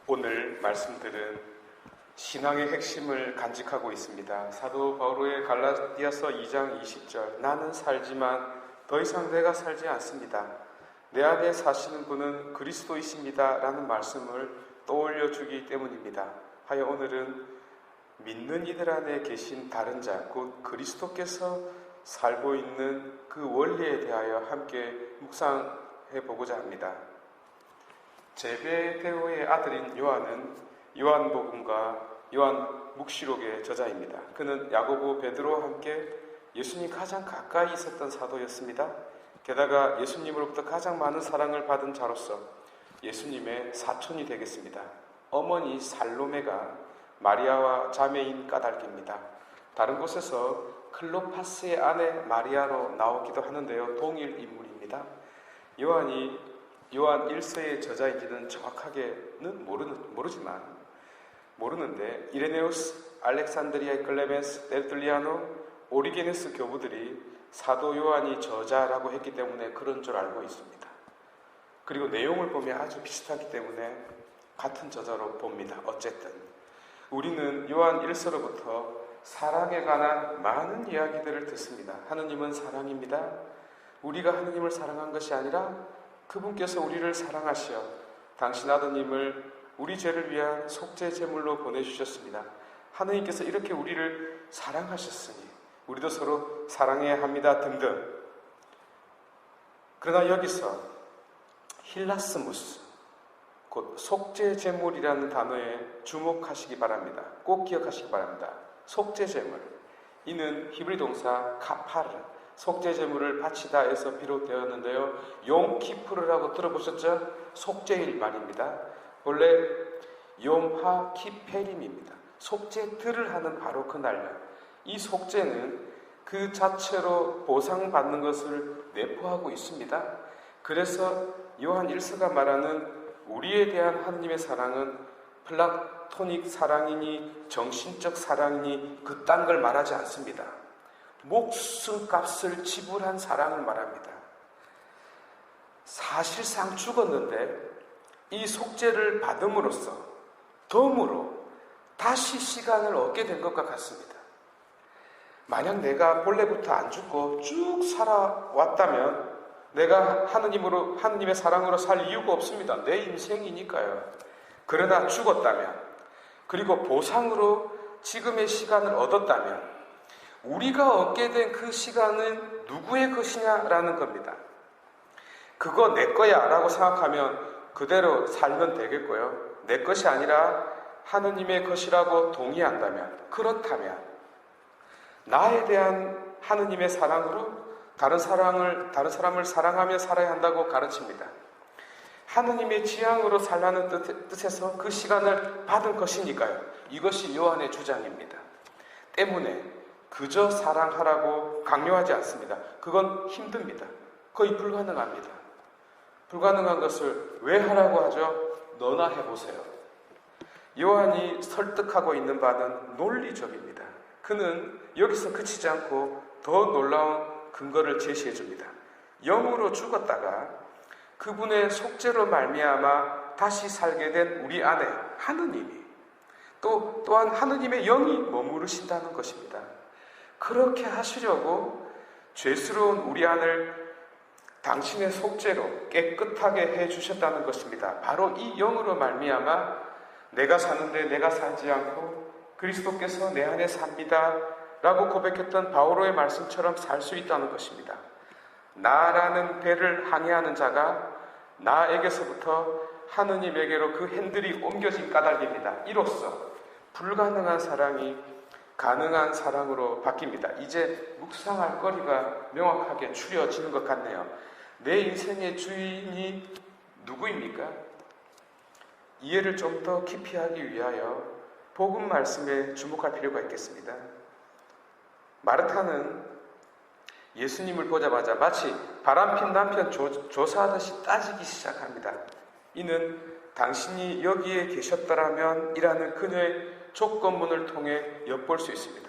오늘 말씀들은 신앙의 핵심을 간직하고 있습니다. 사도 바울의 갈라디아서 2장 20절, 나는 살지만 더 이상 내가 살지 않습니다. 내 안에 사시는 분은 그리스도이십니다. 라는 말씀을 떠올려 주기 때문입니다. 하여 오늘은 믿는 이들 안에 계신 다른 자, 곧 그리스도께서 살고 있는 그 원리에 대하여 함께 묵상해 보고자 합니다. 제베데오의 아들인 요한은 요한복음과 요한묵시록의 저자입니다. 그는 야고보, 베드로와 함께 예수님 가장 가까이 있었던 사도였습니다. 게다가 예수님으로부터 가장 많은 사랑을 받은 자로서 예수님의 사촌이 되겠습니다. 어머니 살로메가 마리아와 자매인 까닭입니다. 다른 곳에서 클로파스의 아내 마리아로 나오기도 하는데요. 동일 인물입니다. 요한 1서의 저자인지는 정확하게는 모르는데 이레네우스, 알렉산드리아의 클레멘스, 델툴리아노, 오리게네스 교부들이 사도 요한이 저자라고 했기 때문에 그런 줄 알고 있습니다. 그리고 내용을 보면 아주 비슷하기 때문에 같은 저자로 봅니다. 어쨌든 우리는 요한 1서로부터 사랑에 관한 많은 이야기들을 듣습니다. 하느님은 사랑입니다. 우리가 하느님을 사랑한 것이 아니라 그분께서 우리를 사랑하시어 당신 아드님을 우리 죄를 위한 속죄 제물로 보내주셨습니다. 하느님께서 이렇게 우리를 사랑하셨으니 우리도 서로 사랑해야 합니다 등등. 그러나 여기서 힐라스무스, 곧 속죄 제물이라는 단어에 주목하시기 바랍니다. 꼭 기억하시기 바랍니다. 속죄 제물, 이는 히브리 동사 카파르, 속죄 제물을 바치다에서 비롯되었는데요. 용키푸르라고 들어보셨죠? 속죄일 말입니다. 원래 용하 키페림입니다. 속죄들을 하는 바로 그 날량. 이 속죄는 그 자체로 보상받는 것을 내포하고 있습니다. 그래서 요한 1서가 말하는 우리에 대한 하느님의 사랑은 플라토닉 사랑이니 정신적 사랑이니 그딴 걸 말하지 않습니다. 목숨값을 지불한 사랑을 말합니다. 사실상 죽었는데 이 속죄를 받음으로써 덤으로 다시 시간을 얻게 된 것과 같습니다. 만약 내가 본래부터 안 죽고 쭉 살아왔다면 내가 하느님의 사랑으로 살 이유가 없습니다. 내 인생이니까요. 그러나 죽었다면, 그리고 보상으로 지금의 시간을 얻었다면 우리가 얻게 된 그 시간은 누구의 것이냐라는 겁니다. 그거 내 거야 라고 생각하면 그대로 살면 되겠고요. 내 것이 아니라 하느님의 것이라고 동의한다면, 그렇다면 나에 대한 하느님의 사랑으로 다른 사람을 사랑하며 살아야 한다고 가르칩니다. 하느님의 지향으로 살라는 뜻에서 그 시간을 받은 것이니까요. 이것이 요한의 주장입니다. 때문에 그저 사랑하라고 강요하지 않습니다. 그건 힘듭니다. 거의 불가능합니다. 불가능한 것을 왜 하라고 하죠? 너나 해보세요. 요한이 설득하고 있는 바는 논리적입니다. 그는 여기서 그치지 않고 더 놀라운 근거를 제시해 줍니다. 영으로 죽었다가 그분의 속죄로 말미암아 다시 살게 된 우리 안에 하느님이 또한 하느님의 영이 머무르신다는 것입니다. 그렇게 하시려고 죄스러운 우리 안을 당신의 속죄로 깨끗하게 해주셨다는 것입니다. 바로 이 영으로 말미암아 내가 사는데 내가 살지 않고 그리스도께서 내 안에 삽니다 라고 고백했던 바오로의 말씀처럼 살 수 있다는 것입니다. 나라는 배를 항해하는 자가 나에게서부터 하느님에게로 그 핸들이 옮겨진 까닭입니다. 이로써 불가능한 사랑이 가능한 사랑으로 바뀝니다. 이제 묵상할 거리가 명확하게 추려지는 것 같네요. 내 인생의 주인이 누구입니까? 이해를 좀 더 깊이 하기 위하여 복음 말씀에 주목할 필요가 있겠습니다. 마르타는 예수님을 보자마자 마치 바람핀 남편 조사하듯이 따지기 시작합니다. 이는 당신이 여기에 계셨더라면 이라는 그녀의 조건문을 통해 엿볼 수 있습니다.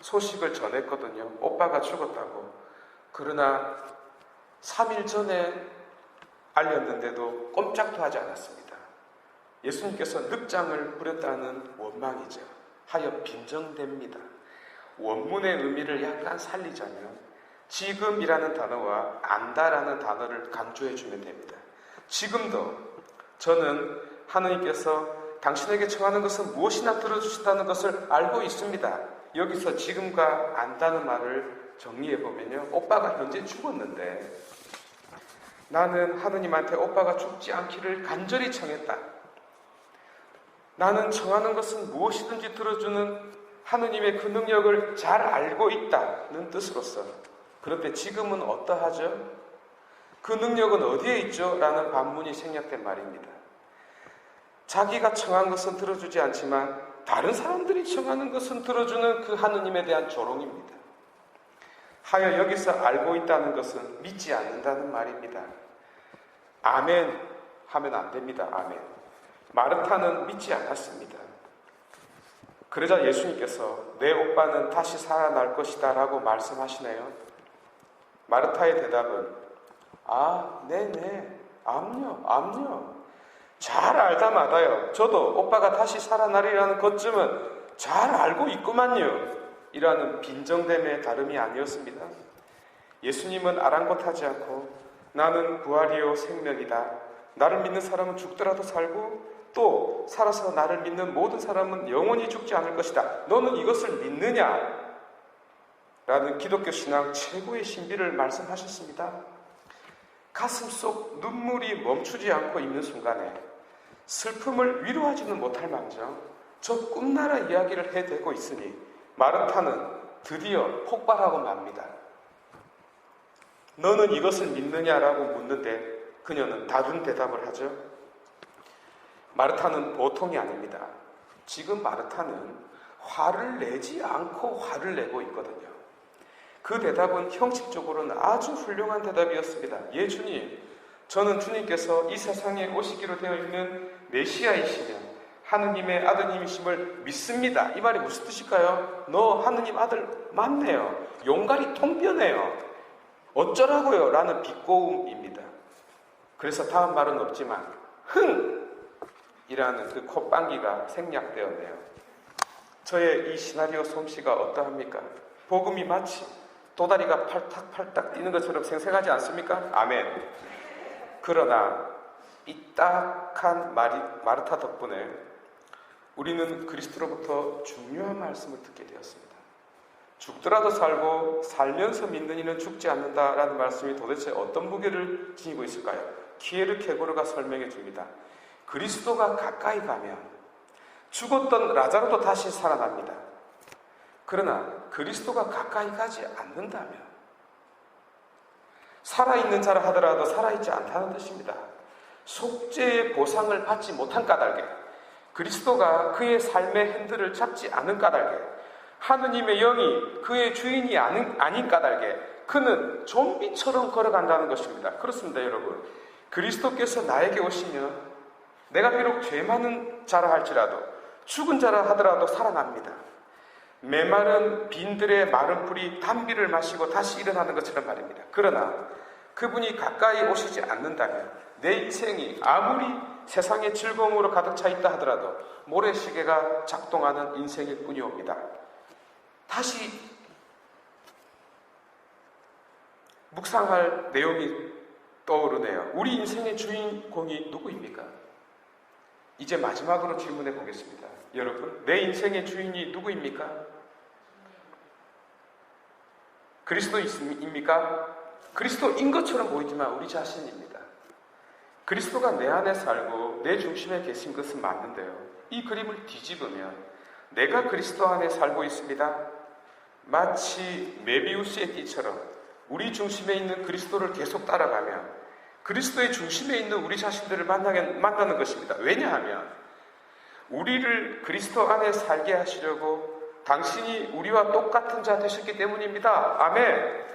소식을 전했거든요. 오빠가 죽었다고. 그러나 3일 전에 알렸는데도 꼼짝도 하지 않았습니다. 예수님께서 늑장을 부렸다는 원망이죠. 하여 빈정됩니다. 원문의 의미를 약간 살리자면 지금이라는 단어와 안다라는 단어를 강조해 주면 됩니다. 지금도 저는 하느님께서 당신에게 청하는 것은 무엇이나 들어주신다는 것을 알고 있습니다. 여기서 지금과 안다는 말을 정리해 보면요, 오빠가 현재 죽었는데 나는 하느님한테 오빠가 죽지 않기를 간절히 청했다. 나는 청하는 것은 무엇이든지 들어주는 하느님의 그 능력을 잘 알고 있다는 뜻으로서, 그런데 지금은 어떠하죠? 그 능력은 어디에 있죠? 라는 반문이 생략된 말입니다. 자기가 청한 것은 들어주지 않지만 다른 사람들이 청하는 것은 들어주는 그 하느님에 대한 조롱입니다. 하여 여기서 알고 있다는 것은 믿지 않는다는 말입니다. 아멘 하면 안 됩니다. 아멘. 마르타는 믿지 않았습니다. 그러자 예수님께서 내 오빠는 다시 살아날 것이다 라고 말씀하시네요. 마르타의 대답은 네네, 암요. 잘 알다 마다요. 저도 오빠가 다시 살아나리라는 것쯤은 잘 알고 있구만요. 이라는 빈정됨의 다름이 아니었습니다. 예수님은 아랑곳하지 않고 나는 부활이요 생명이다. 나를 믿는 사람은 죽더라도 살고 또 살아서 나를 믿는 모든 사람은 영원히 죽지 않을 것이다. 너는 이것을 믿느냐? 라는 기독교 신앙 최고의 신비를 말씀하셨습니다. 가슴 속 눈물이 멈추지 않고 있는 순간에 슬픔을 위로하지는 못할 망정 저 꿈나라 이야기를 해대고 있으니 마르타는 드디어 폭발하고 맙니다. 너는 이것을 믿느냐라고 묻는데 그녀는 다른 대답을 하죠. 마르타는 보통이 아닙니다. 지금 마르타는 화를 내지 않고 화를 내고 있거든요. 그 대답은 형식적으로는 아주 훌륭한 대답이었습니다. 예, 주님, 저는 주님께서 이 세상에 오시기로 되어 있는 메시아이시며 하느님의 아드님이심을 믿습니다. 이 말이 무슨 뜻일까요? 너 하느님 아들 맞네요. 용가리 통변해요. 어쩌라고요? 라는 비꼬움입니다. 그래서 다음 말은 없지만 흥! 이라는 그 콧방귀가 생략되었네요. 저의 이 시나리오 솜씨가 어떠합니까? 복음이 마치 도다리가 팔딱팔딱 뛰는 것처럼 생생하지 않습니까? 아멘. 그러나 이 딱한 마르타 덕분에 우리는 그리스도로부터 중요한 말씀을 듣게 되었습니다. 죽더라도 살고 살면서 믿는 이는 죽지 않는다라는 말씀이 도대체 어떤 무게를 지니고 있을까요? 키에르케고르가 설명해 줍니다. 그리스도가 가까이 가면 죽었던 라자로도 다시 살아납니다. 그러나 그리스도가 가까이 가지 않는다면 살아있는 자라 하더라도 살아있지 않다는 뜻입니다. 속죄의 보상을 받지 못한 까닭에, 그리스도가 그의 삶의 핸들을 잡지 않은 까닭에, 하느님의 영이 그의 주인이 아닌 까닭에 그는 좀비처럼 걸어간다는 것입니다. 그렇습니다, 여러분. 그리스도께서 나에게 오시면 내가 비록 죄 많은 자라 할지라도, 죽은 자라 하더라도 살아납니다. 메마른 빈들의 마른 풀이 단비를 마시고 다시 일어나는 것처럼 말입니다. 그러나 그분이 가까이 오시지 않는다면 내 인생이 아무리 세상의 즐거움으로 가득 차 있다 하더라도 모래시계가 작동하는 인생일 뿐이옵니다. 다시 묵상할 내용이 떠오르네요. 우리 인생의 주인공이 누구입니까? 이제 마지막으로 질문해 보겠습니다. 여러분, 내 인생의 주인이 누구입니까? 그리스도입니까? 그리스도인 것처럼 보이지만 우리 자신입니다. 그리스도가 내 안에 살고 내 중심에 계신 것은 맞는데요. 이 그림을 뒤집으면 내가 그리스도 안에 살고 있습니다. 마치 메비우스의 띠처럼 우리 중심에 있는 그리스도를 계속 따라가면 그리스도의 중심에 있는 우리 자신들을 만나는 것입니다. 왜냐하면 우리를 그리스도 안에 살게 하시려고 당신이 우리와 똑같은 자 되셨기 때문입니다. 아멘.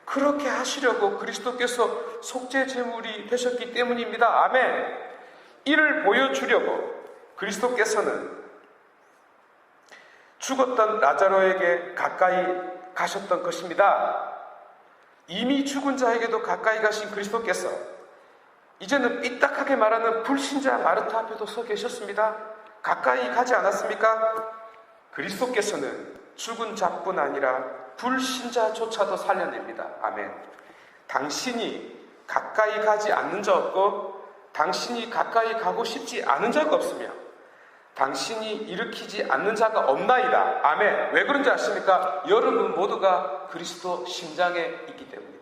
그렇게 하시려고 그리스도께서 속죄 제물이 되셨기 때문입니다. 아멘. 이를 보여주려고 그리스도께서는 죽었던 라자로에게 가까이 가셨던 것입니다. 이미 죽은 자에게도 가까이 가신 그리스도께서 이제는 삐딱하게 말하는 불신자 마르타 앞에도 서 계셨습니다. 가까이 가지 않았습니까? 그리스도께서는 죽은 자뿐 아니라 불신자조차도 살려냅니다. 아멘. 당신이 가까이 가지 않는 자 없고 당신이 가까이 가고 싶지 않은 자가 없으며 당신이 일으키지 않는 자가 없나이다. 아멘. 왜 그런지 아십니까? 여러분 모두가 그리스도 심장에 있기 때문입니다.